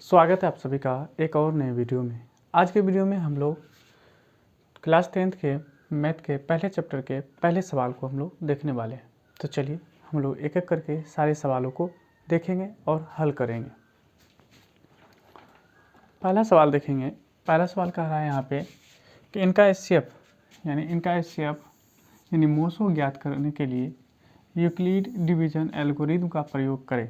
स्वागत है आप सभी का एक और नए वीडियो में। आज के वीडियो में हम लोग क्लास 10th के मैथ के पहले चैप्टर के पहले सवाल को हम लोग देखने वाले हैं। तो चलिए हम लोग एक एक करके सारे सवालों को देखेंगे और हल करेंगे। पहला सवाल देखेंगे। पहला सवाल कह रहा है यहाँ पे कि इनका एचसीएफ यानी मोसो ज्ञात करने के लिए यूक्लिड डिवीजन एल्गोरिथम का प्रयोग करें।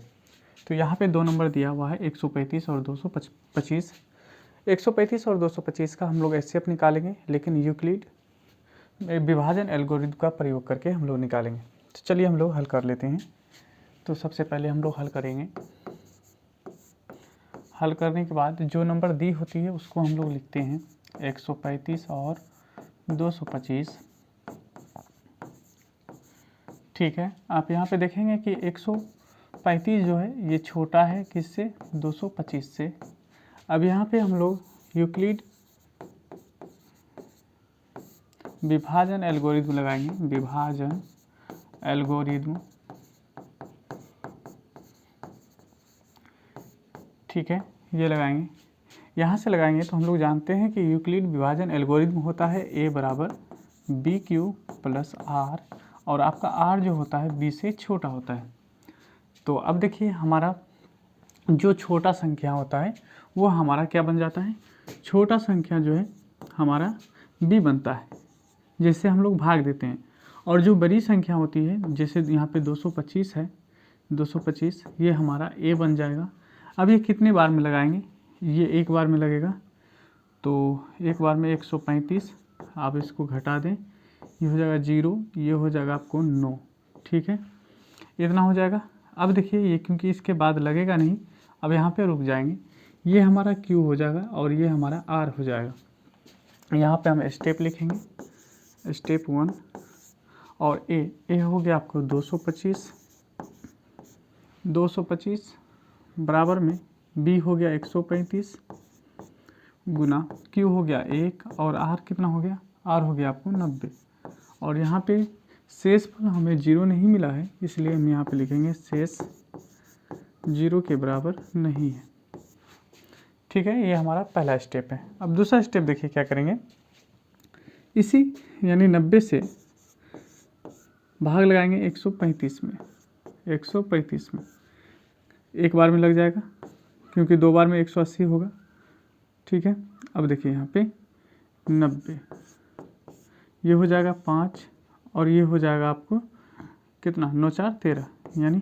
तो यहाँ पे 2 नंबर दिया हुआ है 135 और 225। 135 और 225 का हम लोग एचसीएफ निकालेंगे, लेकिन यूक्लिड विभाजन एल्गोरिथम का प्रयोग करके हम लोग निकालेंगे। तो चलिए हम लोग हल कर लेते हैं। तो सबसे पहले हम लोग हल करेंगे। हल करने के बाद जो नंबर दी होती है उसको हम लोग लिखते हैं 135 और 225। ठीक है, आप यहाँ पे देखेंगे कि 135 जो है ये छोटा है किससे, 225 से। अब यहाँ पे हम लोग यूक्लिड विभाजन एल्गोरिथम लगाएंगे। विभाजन एल्गोरिथम, ठीक है, ये लगाएंगे। यहाँ से लगाएंगे तो हम लोग जानते हैं कि यूक्लिड विभाजन एल्गोरिथम होता है a बराबर बी क्यू प्लस आर, और आपका r जो होता है b से छोटा होता है। तो अब देखिए हमारा जो छोटा संख्या होता है वो हमारा क्या बन जाता है, छोटा संख्या जो है हमारा b बनता है, जिससे हम लोग भाग देते हैं। और जो बड़ी संख्या होती है, जैसे यहाँ पे 225 है, 225 ये हमारा a बन जाएगा। अब ये कितने बार में लगाएंगे, ये एक बार में लगेगा। तो एक बार में 135, आप इसको घटा दें, ये हो जाएगा 0, ये हो जाएगा आपको 9। ठीक है, इतना हो जाएगा। अब देखिए ये क्योंकि इसके बाद लगेगा नहीं, अब यहाँ पे रुक जाएंगे। ये हमारा Q हो जाएगा और ये हमारा R हो जाएगा। यहाँ पे हम स्टेप लिखेंगे, स्टेप 1। और A हो गया आपको 225 बराबर में B हो गया 135 गुना Q हो गया 1, और R कितना हो गया, R हो गया आपको 90। और यहाँ पे शेष फल हमें 0 नहीं मिला है, इसलिए हम यहाँ पे लिखेंगे शेष 0 के बराबर नहीं है। ठीक है, ये हमारा पहला स्टेप है। अब दूसरा स्टेप देखिए क्या करेंगे। इसी यानी 90 से भाग लगाएंगे 135 में। 135 में एक बार में लग जाएगा, क्योंकि 2 बार में 180 होगा। ठीक है, अब देखिए यहाँ पे 90, ये हो जाएगा 5, और ये हो जाएगा आपको कितना, 9 4 13, यानी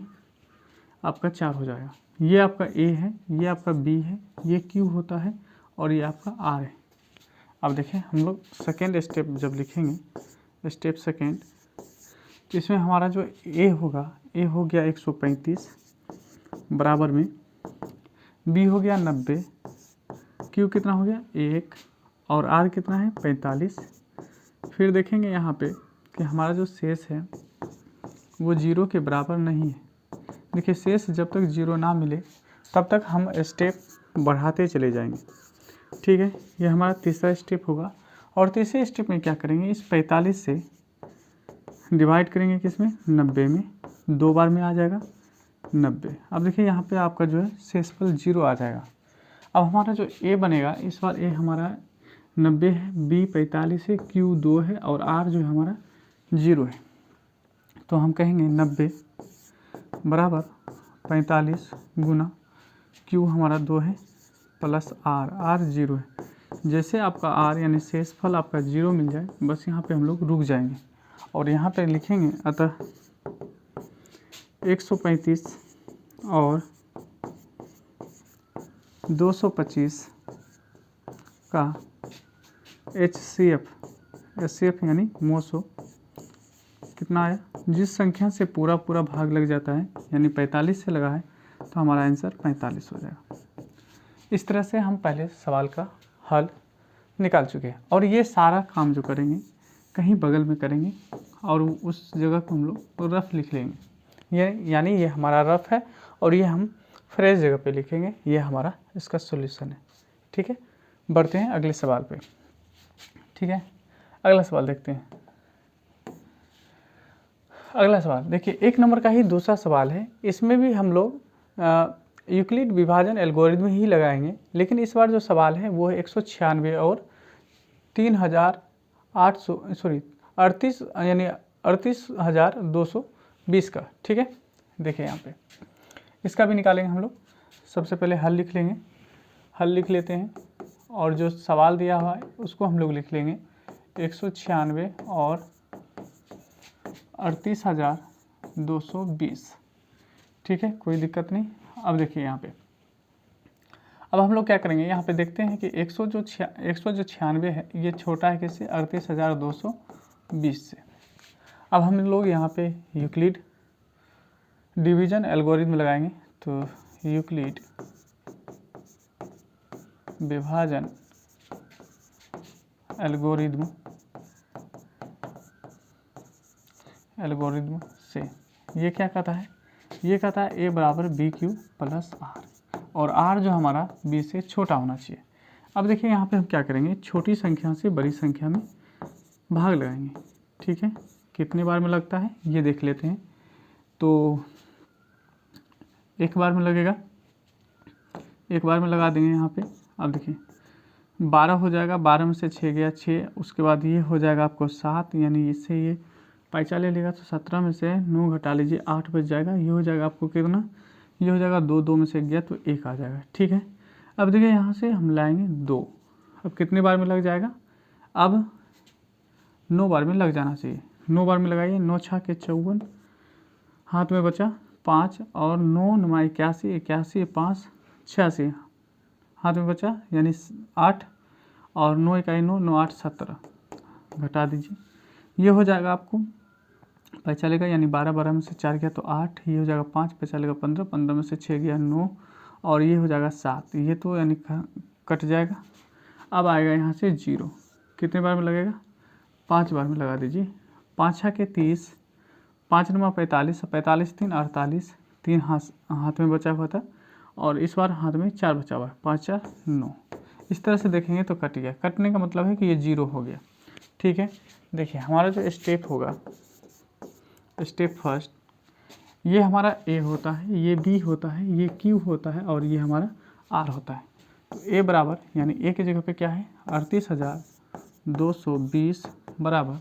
आपका 4 हो जाएगा। ये आपका A है, ये आपका B है, ये Q होता है, और ये आपका R है। अब देखें हम लोग सेकेंड स्टेप जब लिखेंगे, स्टेप सेकेंड, तो इसमें हमारा जो A होगा, A हो गया 135 बराबर में B हो गया 90, Q कितना हो गया 1, और R कितना है 45। फिर देखेंगे यहाँ पे कि हमारा जो शेष है वो 0 के बराबर नहीं है। देखिए शेष जब तक 0 ना मिले तब तक हम स्टेप बढ़ाते चले जाएंगे। ठीक है, ये हमारा तीसरा स्टेप होगा। और तीसरे स्टेप में क्या करेंगे, इस 45 से डिवाइड करेंगे किसमें, 90 में। 2 बार में आ जाएगा 90। अब देखिए यहाँ पे आपका जो है शेषफल 0 आ जाएगा। अब हमारा जो A बनेगा, इस बार A हमारा 90 है, B 45 है, Q 2 है, और R जो है हमारा 0 है। तो हम कहेंगे 90 बराबर 45 गुना Q हमारा 2 है प्लस R 0 है। जैसे आपका R यानी शेषफल आपका 0 मिल जाए, बस यहाँ पे हम लोग रुक जाएंगे और यहाँ पे लिखेंगे अतः 135 और 225 का HCF यानी मोसो कितना आया, जिस संख्या से पूरा भाग लग जाता है, यानी 45 से लगा है, तो हमारा आंसर 45 हो जाएगा। इस तरह से हम पहले सवाल का हल निकाल चुके हैं। और ये सारा काम जो करेंगे कहीं बगल में करेंगे और उस जगह को हम लोग रफ लिख लेंगे। यानी ये हमारा रफ है और ये हम फ्रेश जगह पे लिखेंगे। ये हमारा इसका सॉल्यूशन है। ठीक है, बढ़ते हैं अगले सवाल पे। ठीक है, अगला सवाल देखते हैं। अगला सवाल देखिए, 1 नंबर का ही दूसरा सवाल है। इसमें भी हम लोग यूक्लिड विभाजन एल्गोरिदम ही लगाएंगे, लेकिन इस बार जो सवाल है वो है 196 और 38 यानी 38,220 का। ठीक है, देखिए यहाँ पे इसका भी निकालेंगे हम लोग। सबसे पहले हल लिख लेंगे, हल लिख लेते हैं, और जो सवाल दिया हुआ है उसको हम लोग लिख लेंगे 196 और 38,220। ठीक है, कोई दिक्कत नहीं। अब देखिए यहाँ पे, अब हम लोग क्या करेंगे, यहाँ पे देखते हैं कि 196 है, ये छोटा है किससे, 38,220 से। अब हम लोग यहाँ पे यूक्लिड डिवीजन एल्गोरिथम लगाएंगे, तो यूक्लिड विभाजन एल्गोरिथम से ये क्या कहता है, ये कहता है a बराबर बी क्यू प्लस आर, और r जो हमारा b से छोटा होना चाहिए। अब देखिए यहाँ पे हम क्या करेंगे, छोटी संख्या से बड़ी संख्या में भाग लगाएंगे। ठीक है, कितने बार में लगता है ये देख लेते हैं। तो एक बार में लगेगा, एक बार में लगा देंगे यहाँ पे। अब देखिए 12 हो जाएगा, 12 में से 6 गया 6, उसके बाद ये हो जाएगा आपको 7, यानी इससे ये पैसा ले लेगा, तो 17 में से 9 घटा लीजिए, 8 बच जाएगा। ये हो जाएगा आपको कितना, ये हो जाएगा 2, 2 में से गया तो 1 आ जाएगा। ठीक है, अब देखिए यहाँ से हम लाएंगे 2, अब कितने बार में लग जाएगा, अब 9 बार में लग जाना चाहिए। 9 बार में लगाइए, 9 छः के 54, हाथ में बचा 5, और 9 9 81, 81 5 86, हाथ में बचा यानी 8, और 9 इकाई 9, 9 8 17, घटा दीजिए, ये हो जाएगा आपको पैसा चलेगा, यानी 12, 12 में से 4 गया तो 8, ये हो जाएगा 5, पैसा चलेगा 15, 15 में से 6 गया 9, और ये हो जाएगा 7, ये तो यानी कट जाएगा। अब आएगा यहाँ से 0, कितने बार में लगेगा, 5 बार में लगा दीजिए। 5 छः के 30, 5 9 45, 45 3 48, 3 हाथ में बचा हुआ था, और इस बार हाथ में 4 बचा हुआ है, 5 4 9। इस तरह से देखेंगे तो कट गया, कटने का मतलब है कि ये 0 हो गया। ठीक है, देखिए हमारा जो स्टेप होगा, स्टेप फर्स्ट, ये हमारा A होता है, ये B होता है, ये Q होता है, और ये हमारा R होता है। तो A बराबर, यानी A की जगह पे क्या है 38,220 बराबर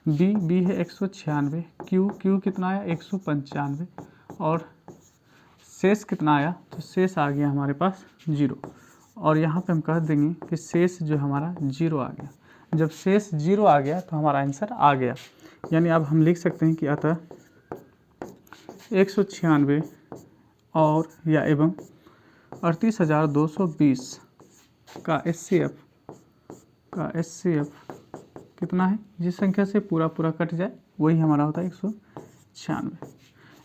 B है 196, Q कितना आया 195, और शेष कितना आया, तो शेष आ गया हमारे पास 0, और यहाँ पे हम कह देंगे कि शेष जो हमारा 0 आ गया। जब शेष 0 आ गया तो हमारा आंसर आ गया, यानी अब हम लिख सकते हैं कि अतः 196 और या एवं 38,220 का HCF कितना है, जिस संख्या से पूरा कट जाए वही हमारा होता है 196।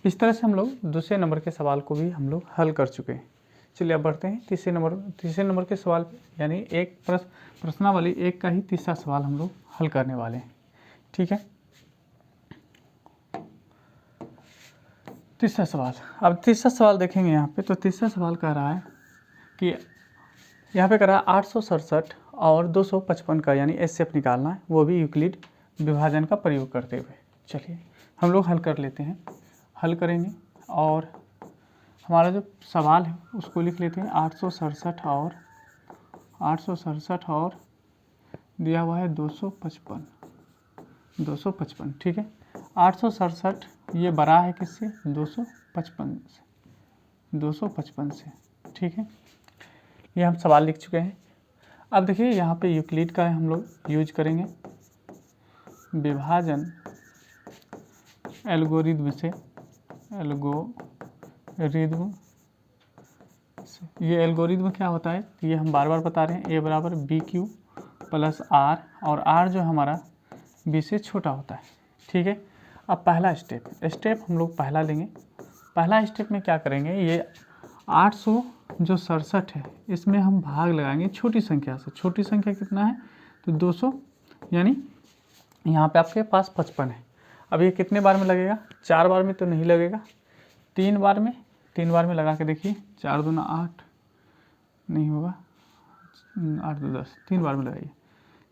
इस तरह से हम लोग दूसरे नंबर के सवाल को भी हम लोग हल कर चुके हैं। चलिए अब बढ़ते हैं तीसरे नंबर के सवाल पे, यानी एक प्रश्नावली 1 का ही तीसरा सवाल हम लोग हल करने वाले हैं। ठीक है, तीसरा सवाल, अब तीसरा सवाल देखेंगे यहाँ पे। तो तीसरा सवाल कह रहा है कि यहाँ पे कह रहा है 867 और 255 का यानी HCF निकालना है, वो भी यूक्लिड विभाजन का प्रयोग करते हुए। चलिए हम लोग हल कर लेते हैं, हल करेंगे, और हमारा जो सवाल है उसको लिख लेते हैं 867 और दिया हुआ है 255। ठीक है, 867 ये बड़ा है किससे, 255 से। ठीक है, ये हम सवाल लिख चुके हैं। अब देखिए यहाँ पे यूक्लिड का हम लोग यूज करेंगे विभाजन एल्गोरिदम से। ये एल्गोरिदम क्या होता है, ये हम बार बार बता रहे हैं, A बराबर बी क्यू प्लस आर, और R जो हमारा B से छोटा होता है। ठीक है, अब पहला स्टेप हम लोग पहला लेंगे। पहला स्टेप में क्या करेंगे, ये 867 है, इसमें हम भाग लगाएंगे छोटी संख्या से। छोटी संख्या कितना है, तो 200, यानी यहाँ पे आपके पास 55 है। अब ये कितने बार में लगेगा, 4 बार में तो नहीं लगेगा, 3 बार में लगा के देखिए, 4 दूना 8 नहीं होगा, 8 2 10, 3 बार में लगाइए।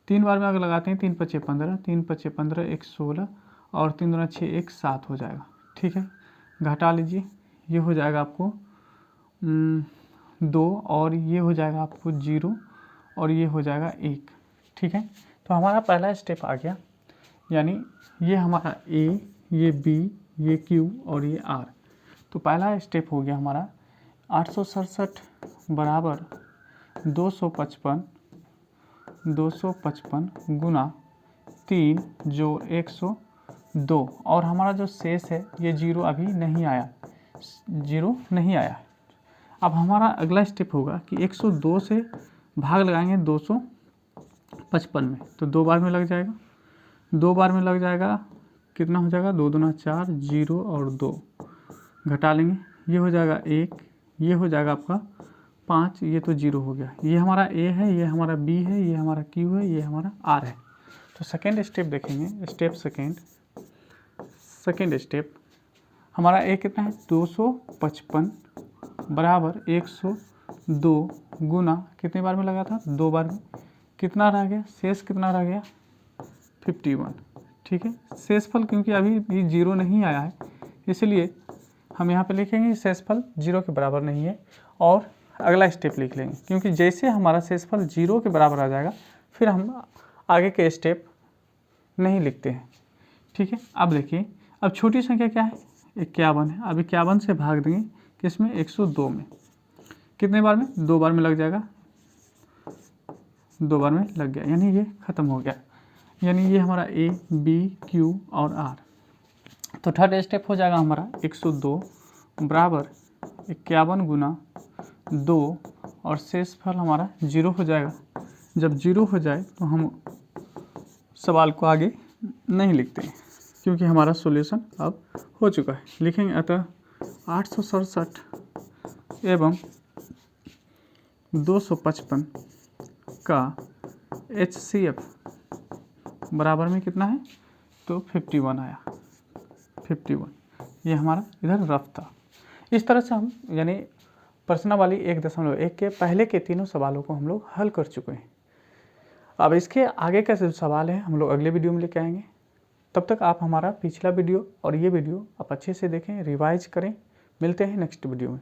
3 बार में अगर लगाते हैं 3 5 15, 3 5 15 1 16, और 3 दूना 6 1 7 हो जाएगा। ठीक है, घटा लीजिए, ये हो जाएगा आपको 2 और ये हो जाएगा आपको 0 और ये हो जाएगा 1। ठीक है, तो हमारा पहला स्टेप आ गया, यानी ये हमारा A, ये B, ये Q और ये R। तो पहला स्टेप हो गया हमारा 867 बराबर 255 गुना 3 जो 102, और हमारा जो शेष है ये 0 अभी नहीं आया, 0 नहीं आया है। अब हमारा अगला स्टेप होगा कि 102 से भाग लगाएंगे 255 में, तो 2 बार में लग जाएगा, 2 बार में लग जाएगा, कितना हो जाएगा, 2 दूना 4, 0 और 2 घटा लेंगे, ये हो जाएगा 1, ये हो जाएगा आपका 5, ये तो 0 हो गया। ये हमारा A है, ये हमारा B है, ये हमारा Q है, ये हमारा R है। तो सेकेंड स्टेप देखेंगे, स्टेप सेकेंड स्टेप हमारा A कितना है, 255 बराबर 102 गुना कितने बार में लगा था, 2 बार में, कितना रह गया, शेष कितना रह गया, 51। ठीक है, शेषफल क्योंकि अभी भी 0 नहीं आया है, इसलिए हम यहाँ पे लिखेंगे शेषफल 0 के बराबर नहीं है, और अगला स्टेप लिख लेंगे, क्योंकि जैसे हमारा शेषफल 0 के बराबर आ जाएगा फिर हम आगे के स्टेप नहीं लिखते हैं। ठीक है, अब देखिए, अब छोटी संख्या क्या है, 51 है। अब 51 से भाग देंगे किसमें, 102 में, कितने बार में, 2 बार में लग जाएगा, 2 बार में लग गया, यानी ये ख़त्म हो गया, यानी ये हमारा A, B, Q और R। तो थर्ड स्टेप हो जाएगा हमारा 102 बराबर 51 गुना 2 और शेषफल हमारा 0 हो जाएगा। जब 0 हो जाए तो हम सवाल को आगे नहीं लिखते हैं, क्योंकि हमारा सॉल्यूशन अब हो चुका है। लिखेंगे अतः 867 एवं 255 का HCF बराबर में कितना है, तो 51 आया, 51। ये हमारा इधर रफ था। इस तरह से हम यानी प्रश्नावली 1.1 के पहले के तीनों सवालों को हम लोग हल कर चुके हैं। अब इसके आगे का जो सवाल है हम लोग अगले वीडियो में लेके आएंगे। तब तक आप हमारा पिछला वीडियो और ये वीडियो आप अच्छे से देखें, रिवाइज करें। मिलते हैं नेक्स्ट वीडियो में।